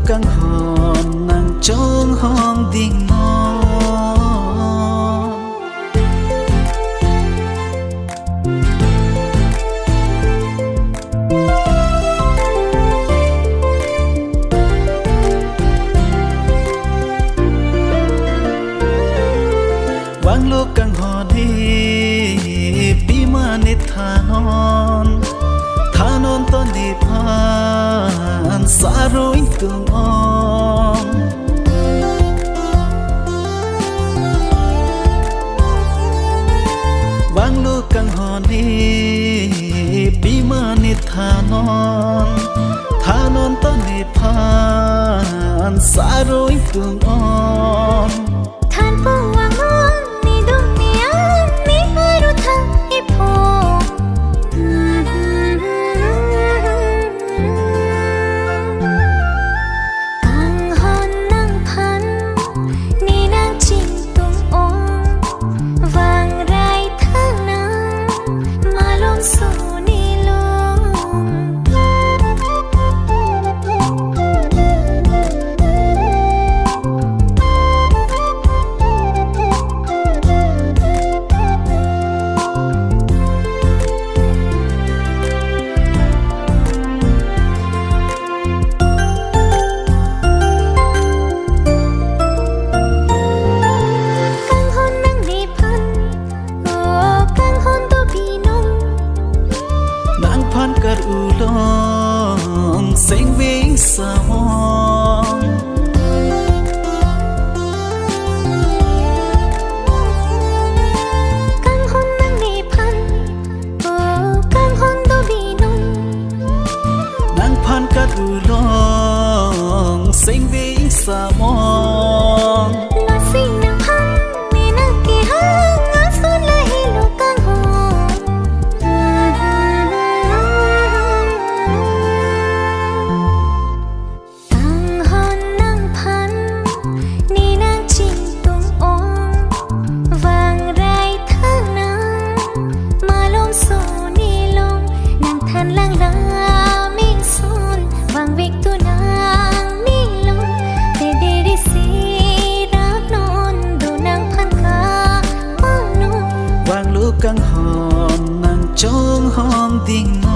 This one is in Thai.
กังหอนนั่งจงห้องดิ่งนอนวางลูกกังหอนดีปีมานิทานอนทานอนตอนดีพานสารุยตุงอมวางลูกกังหอนดีปีมานิทานอนทานอนตอนดีพานสารุยตุงอมทานผู้วางนี่ดุนนี่อันนี่ไม่รู้ทางอีพอกังหอนนั่งพันนี่นั่งจิงตุงองวางไรทางนั้นมาลงสู่นี่ลงกัดอุลองเสียงวิ่งสมองกังหอนนั่งนี่พันโอ้กังหอนตัวบีนุ่มนั่งพันกัดอุลองเสียงวิ่งสมองลาสินั่งพันนี่นักกี่ห้างอาสุนละฮิโลกังหอนกังหอนนั่งจงห้องดิ่งน